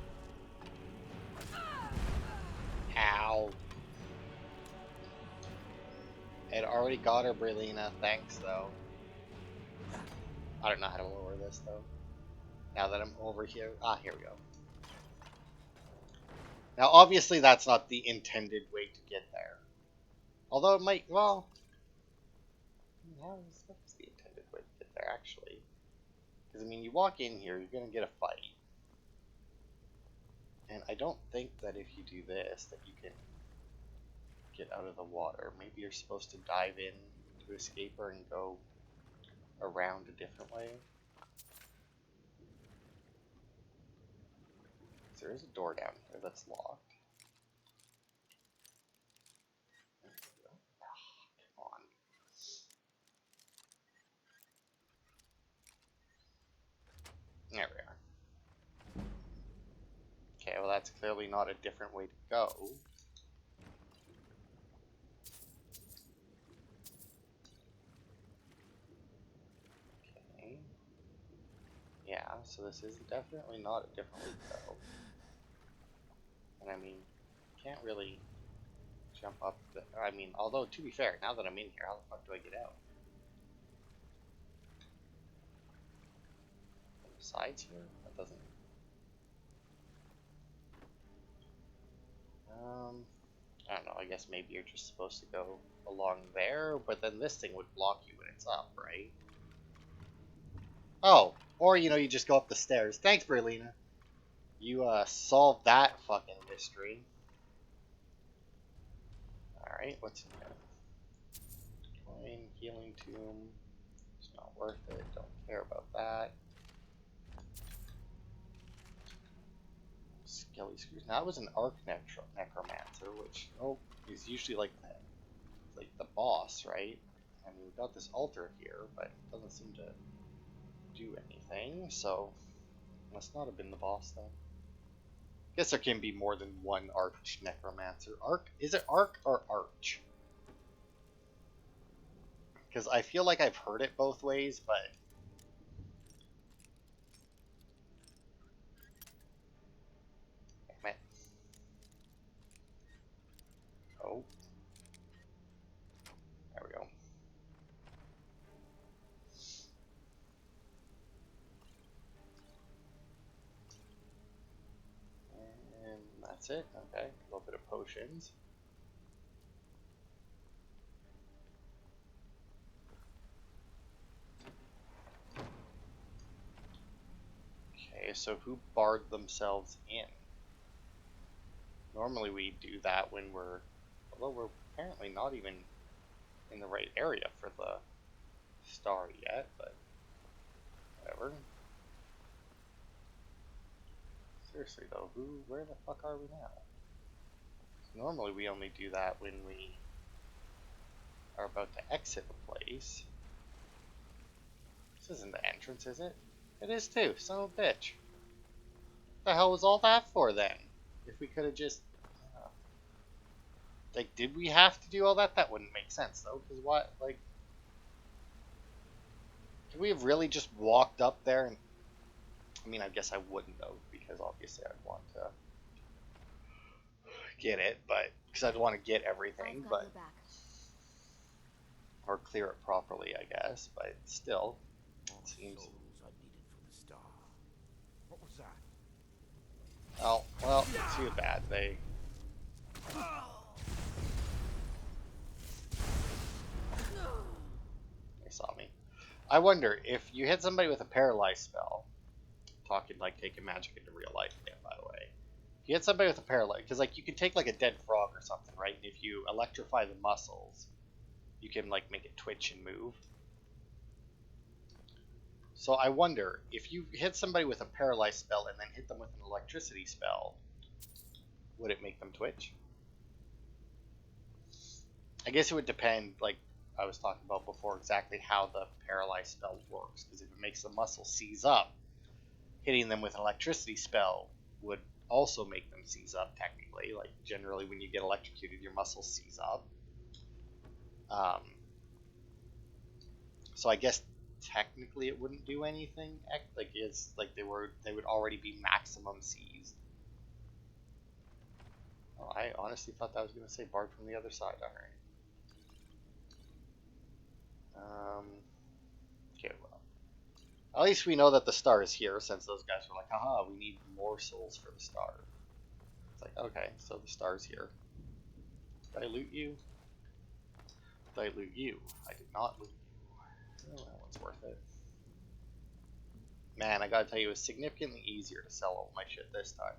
Ow. It already got her, Brelina. Thanks, though. I don't know how to lower this, though. Now that I'm over here. Ah, here we go. Now, obviously, that's not the intended way to get there. Although it might, well... Yeah, that's the intended way to get there, actually. Because, I mean, you walk in here, you're going to get a fight. And I don't think that if you do this, that you can get out of the water. Maybe you're supposed to dive in to escape her and go around a different way. There is a door down here that's locked. Come on. There we are. Okay, well that's clearly not a different way to go. Okay. Yeah, so this is definitely not a different way to go. And I mean, you can't really jump up the... I mean, although, to be fair, now that I'm in here, how the fuck do I get out? Sides here? That doesn't... I don't know, I guess maybe you're just supposed to go along there, but then this thing would block you when it's up, right? Oh, or, you know, you just go up the stairs. Thanks, Brelina. You, solved that fucking mystery. Alright, what's in here? Coin, healing tomb. There's Not worth it. Don't care about that. Skelly screws. Now it was an necromancer, which is usually like the boss, right? And we've got this altar here, but it doesn't seem to do anything. So must not have been the boss then. Guess there can be more than one arch necromancer. Is it arc or arch? Because I feel like I've heard it both ways, but damn it. Oh. There we go. And that's it. Okay. A little bit of potions. Okay, so who barred themselves in? Normally we do that when although we're apparently not even in the right area for the star yet, but whatever. Seriously though, where the fuck are we now? Normally we only do that when we are about to exit the place. This isn't the entrance, is it? It is too, son of a bitch. What the hell was all that for then? If we could have just... like, did we have to do all that? That wouldn't make sense though, because what, like... could we have really just walked up there and... I mean, I guess I wouldn't though, because obviously I'd want to get it, but... because I'd want to get everything, but... or clear it properly, I guess, but still... it seems... What was that? Oh, well, too bad. They saw me. I wonder if you hit somebody with a paralyze spell, talking like taking magic into real life again, by the way. If you hit somebody with a paralyze, because like you can take like a dead frog or something, right? And if you electrify the muscles, you can like make it twitch and move. So I wonder, if you hit somebody with a paralyze spell and then hit them with an electricity spell, would it make them twitch? I guess it would depend, like I was talking about before, exactly how the paralyze spell works. Because if it makes the muscle seize up, hitting them with an electricity spell would also make them seize up, technically. Like, generally when you get electrocuted, your muscles seize up. So I guess technically it wouldn't do anything. Like, it's like they would already be maximum seized. Oh, I honestly thought that was going to say barred from the other side. Alright. Okay, well. At least we know that the star is here, since those guys were like, haha, we need more souls for the star. It's like, okay, so the star's here. Did I loot you? Did I loot you? I did not loot you. Oh, that one's worth it. Man, I gotta tell you, it was significantly easier to sell all my shit this time.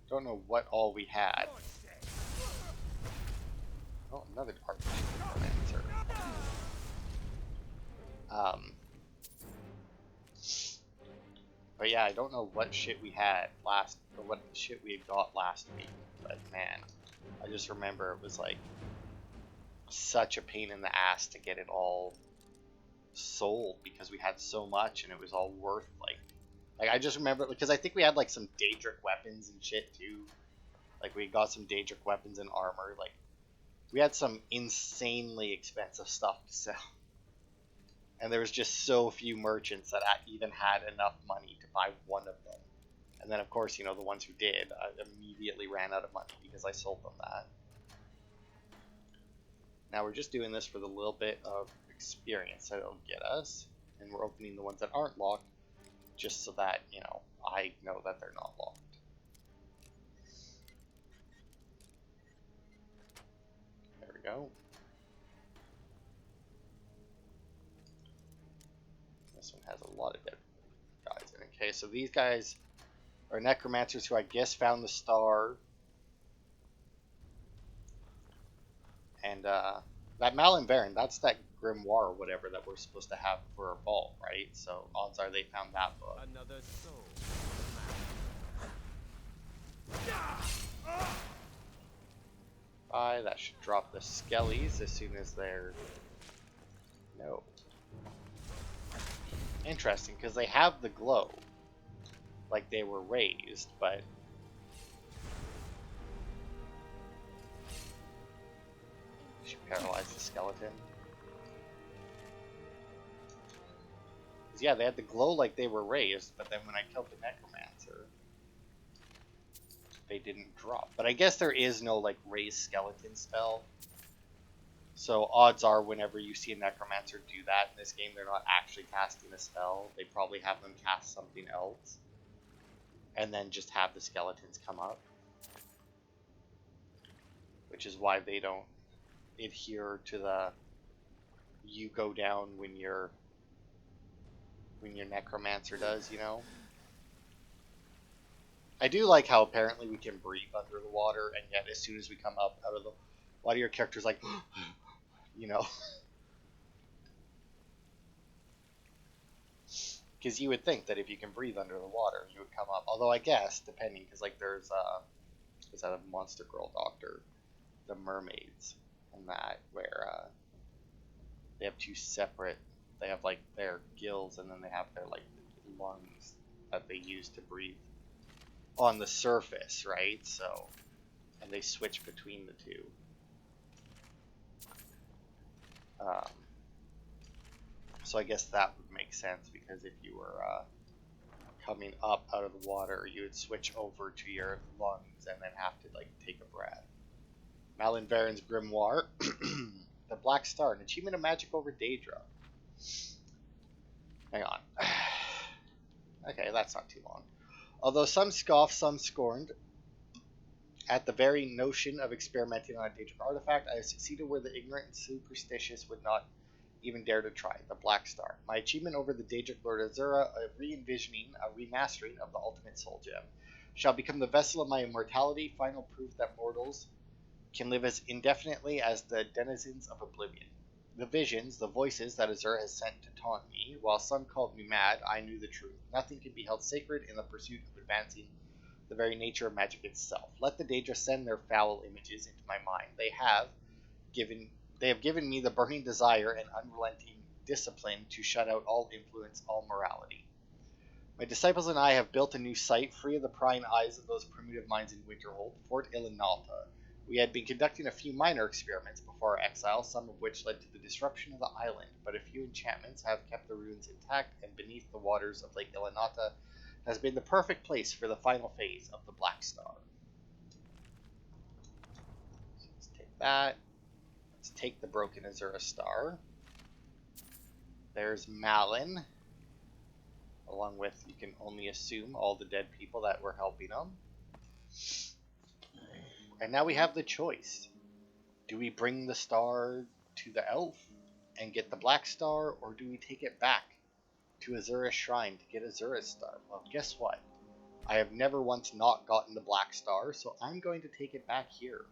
Don't know what all we had. Oh, another Archmage. But yeah, I don't know what shit we had or what shit we had got last week. But man, I just remember it was like such a pain in the ass to get it all sold because we had so much and it was all worth like I just remember, because I think we had like some Daedric weapons and shit too. Like we got some Daedric weapons and armor. Like we had some insanely expensive stuff to sell. And there was just so few merchants that even had enough money to buy one of them. And then of course, you know, the ones who did immediately ran out of money because I sold them that. Now we're just doing this for the little bit of experience that it'll get us. And we're opening the ones that aren't locked just so that, you know, I know that they're not locked. There we go. This one has a lot of dead guys in it. Okay, so these guys are necromancers who I guess found the star. And that Malin Baron, that's that grimoire or whatever that we're supposed to have for our vault, right? So odds are they found that book. Another soul. That should drop the skellies as soon as they're... No. Interesting, because they have the glow. Like they were raised, but... She paralyzed the skeleton. 'Cause yeah, they had the glow like they were raised, but then when I killed the necromancer, they didn't drop. But I guess there is no like raised skeleton spell. So odds are whenever you see a necromancer do that in this game, they're not actually casting a spell. They probably have them cast something else. And then just have the skeletons come up. Which is why they don't adhere to the you go down when your necromancer does, you know? I do like how apparently we can breathe under the water, and yet as soon as we come up out of the water, your character's like, you know? Because you would think that if you can breathe under the water, you would come up. Although I guess, depending, because like there's a Monster Girl doctor, the mermaids, and that, where they have two separate, they have like their gills, and then they have their like lungs that they use to breathe on the surface, right? So, and they switch between the two. So I guess that would make sense, because if you were coming up out of the water, you would switch over to your lungs and then have to like take a breath. Malin Varen's Grimoire, the Black Star, an achievement of magic over Daedra. Hang on. Okay, that's not too long. Although some scoffed, some scorned at the very notion of experimenting on a Daedric artifact, I have succeeded where the ignorant and superstitious would not even dare to try. The Black Star. My achievement over the Daedric Lord Azura, a re-envisioning, a remastering of the Ultimate Soul Gem, shall become the vessel of my immortality, final proof that mortals can live as indefinitely as the denizens of oblivion. The visions, the voices that Azura has sent to taunt me, while some called me mad, I knew the truth. Nothing can be held sacred in the pursuit of advancing the very nature of magic itself. Let the Daedra send their foul images into my mind. They have given me the burning desire and unrelenting discipline to shut out all influence, all morality. My disciples and I have built a new site, free of the prying eyes of those primitive minds in Winterhold, Fort Ilinalta. We had been conducting a few minor experiments before our exile, some of which led to the disruption of the island, but a few enchantments have kept the ruins intact, and beneath the waters of Lake Ilinalta has been the perfect place for the final phase of the Black Star. So let's take that. Let's take the broken Azura Star. There's Malin, along with, you can only assume, all the dead people that were helping him. And now we have the choice. Do we bring the star to the elf and get the Black Star, or do we take it back to Azura's shrine to get Azura's star? Well, guess what? I have never once not gotten the Black Star, so I'm going to take it back here.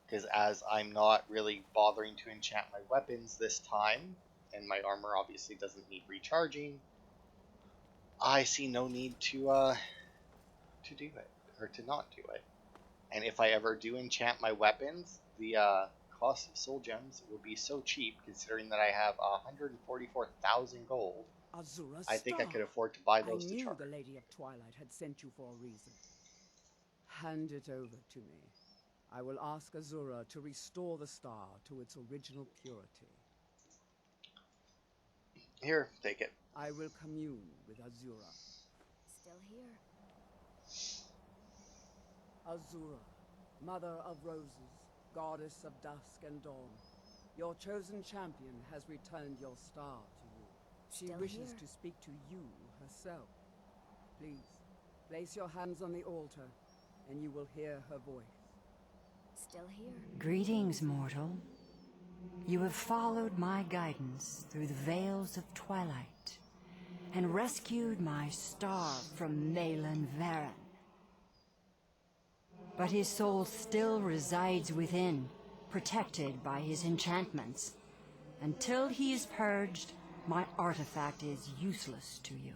Because as I'm not really bothering to enchant my weapons this time, and my armor obviously doesn't need recharging, I see no need to do it, or to not do it. And if I ever do enchant my weapons, the cost of soul gems will be so cheap, considering that I have 144,000 gold. Azura's I think I star. could afford to buy those I to knew charge. the Lady of Twilight had sent you for a reason. Hand it over to me. I will ask Azura to restore the star to its original purity. Here, take it. I will commune with Azura. Still here. Azura, Mother of Roses, Goddess of Dusk and Dawn, your chosen champion has returned your star to you. She Still wishes here. to speak to you herself. Please, place your hands on the altar, and you will hear her voice. Still here. Greetings, mortal. You have followed my guidance through the veils of twilight and rescued my star from Malin Varen. But his soul still resides within, protected by his enchantments. Until he is purged, my artifact is useless to you.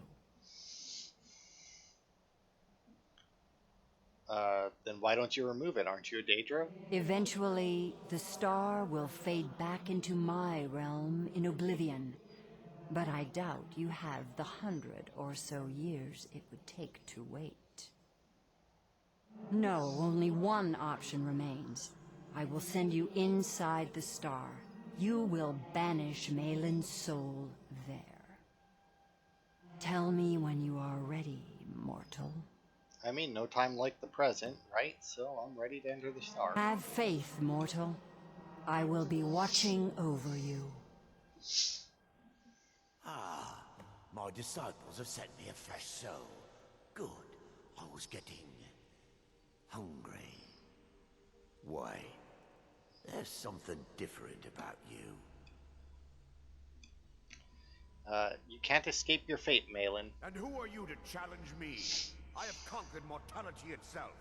Then why don't you remove it? Aren't you a Daedra? Eventually, the star will fade back into my realm in oblivion. But I doubt you have the 100 or so years it would take to wait. No, only one option remains. I will send you inside the star. You will banish Malin's soul there. Tell me when you are ready, mortal. I mean, no time like the present, right? So I'm ready to enter the star. Have faith, mortal. I will be watching over you. Ah, my disciples have sent me a fresh soul. Good. I was getting hungry. Why? There's something different about you. You can't escape your fate, Malin. And who are you to challenge me? I have conquered mortality itself.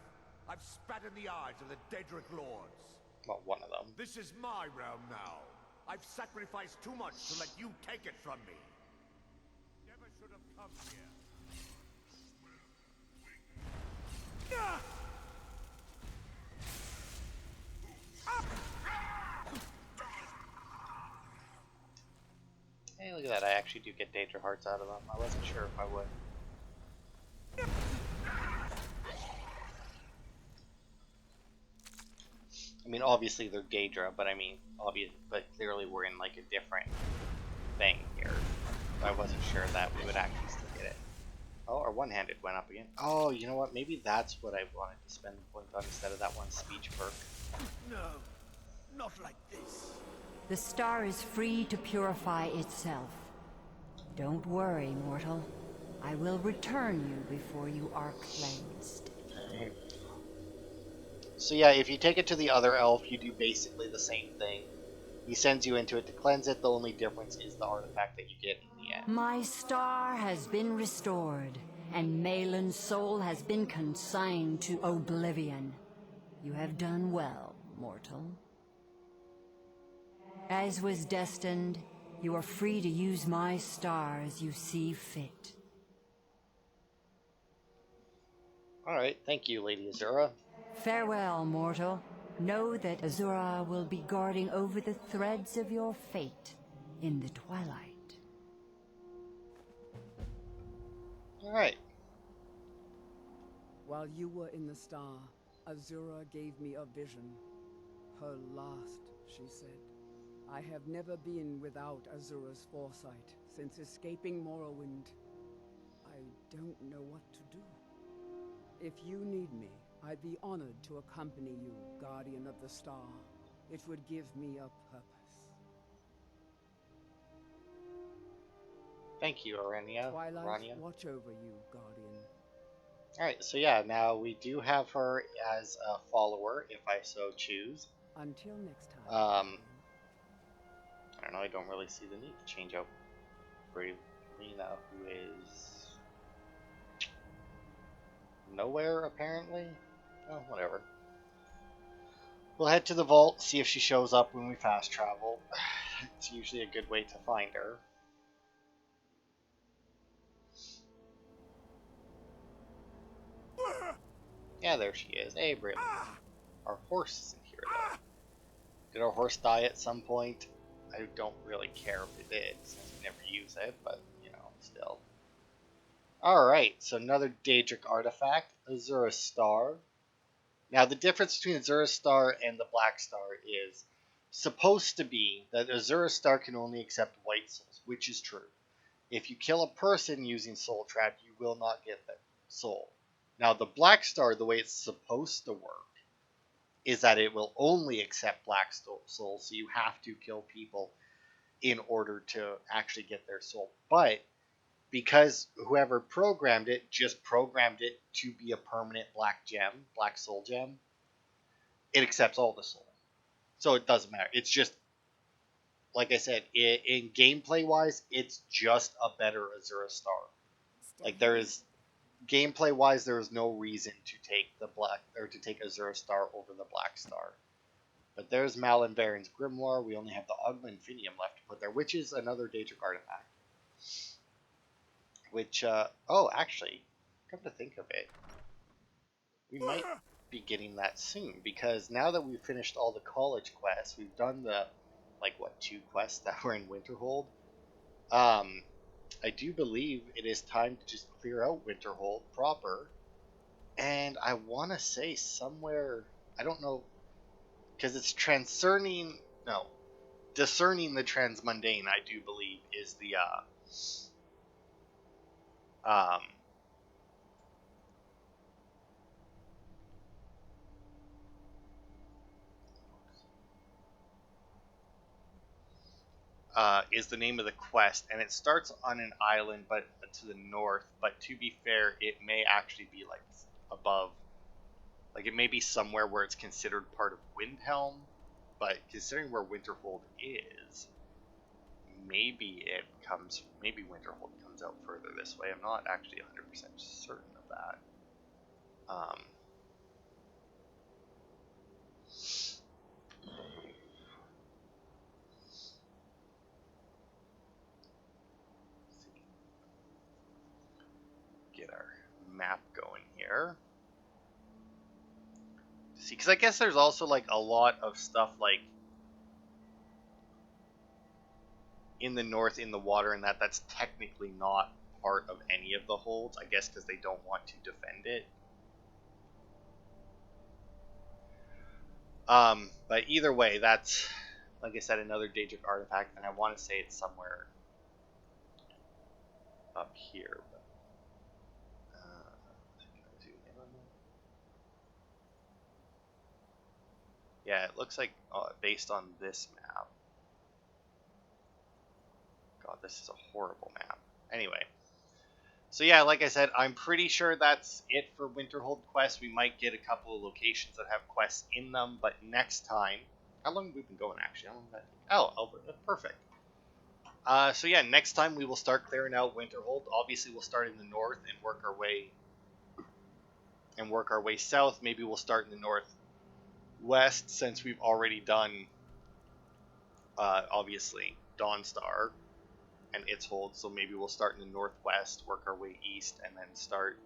I've spat in the eyes of the Daedric lords. Well, one of them. This is my realm now. I've sacrificed too much to let you take it from me. Never should have come here. Hey, look at that. I actually do get Daedra hearts out of them. I wasn't sure if I would. I mean, obviously they're Daedra, but I mean, but clearly we're in like a different thing here. I wasn't sure that we would actually still get it. Oh, our one-handed went up again. Oh, you know what? Maybe that's what I wanted to spend the point on instead of that one speech perk. No, not like this. The star is free to purify itself. Don't worry, mortal. I will return you before you are cleansed. So yeah, if you take it to the other elf, you do basically the same thing. He sends you into it to cleanse it. The only difference is the artifact that you get in the end. My star has been restored, and Malin's soul has been consigned to oblivion. You have done well, mortal. As was destined, you are free to use my star as you see fit. Alright, thank you, Lady Azura. Farewell, mortal. Know that Azura will be guarding over the threads of your fate in the twilight. Alright. While you were in the star, Azura gave me a vision. Her last, she said. I have never been without Azura's foresight since escaping Morrowind. I don't know what to do. If you need me, I'd be honored to accompany you, Guardian of the Star. It would give me a purpose. Thank you, Arniel. Twilight, watch over you, Guardian. Alright, so yeah, now we do have her as a follower, if I so choose. Until next time. I don't know, I don't really see the need to change out Rena, who is nowhere, apparently. Oh, whatever. We'll head to the vault, see if she shows up when we fast travel. It's usually a good way to find her. Yeah, there she is. Hey, Brittany. Our horse isn't here, though. Did our horse die at some point? I don't really care if it did, since we never use it, but, you know, still. Alright, so another Daedric artifact, Azura Star. Now, the difference between Azura Star and the Black Star is supposed to be that Azura Star can only accept white souls, which is true. If you kill a person using Soul Trap, you will not get that soul. Now, the Black Star, the way it's supposed to work, is that it will only accept black souls, so you have to kill people in order to actually get their soul. But because whoever programmed it just programmed it to be a permanent black soul gem, it accepts all the soul. So it doesn't matter. It's just, like I said, in gameplay wise, it's just a better Azura Star. Like there is gameplay wise, there is no reason to take the black or to take Azura Star over the Black Star. But there's Malin Baron's Grimoire. We only have the Ogma Infinium left to put there, which is another Daedric artifact. Which, oh, actually, come to think of it, we might be getting that soon, because now that we've finished all the college quests, we've done the, like, what, 2 quests that were in Winterhold. I do believe it is time to just clear out Winterhold proper, and I want to say somewhere, I don't know, because it's discerning the transmundane, I do believe, is the, is the name of the quest, and it starts on an island, but to the north. But to be fair, it may actually be like above, like it may be somewhere where it's considered part of Windhelm. But considering where Winterhold is, maybe Winterhold comes out further this way. I'm not actually 100% certain of that. Get our map going here. See, because I guess there's also like a lot of stuff like in the north, in the water, and that's technically not part of any of the holds, I guess, because they don't want to defend it. But either way, that's, like I said, another Daedric artifact, and I want to say it's somewhere up here. But, yeah, it looks like based on this map. God, this is a horrible map. Anyway. So yeah, like I said, I'm pretty sure that's it for Winterhold quests. We might get a couple of locations that have quests in them, but next time... How long have we been going, actually? Oh, Alberta. Perfect. So yeah, next time we will start clearing out Winterhold. Obviously, we'll start in the north and work our way south. Maybe we'll start in the northwest, since we've already done, obviously, Dawnstar and its hold, so maybe we'll start in the northwest, work our way east, and then start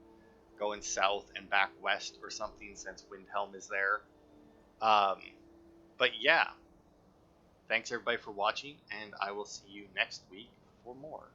going south and back west or something, since Windhelm is there. But yeah, thanks everybody for watching, and I will see you next week for more.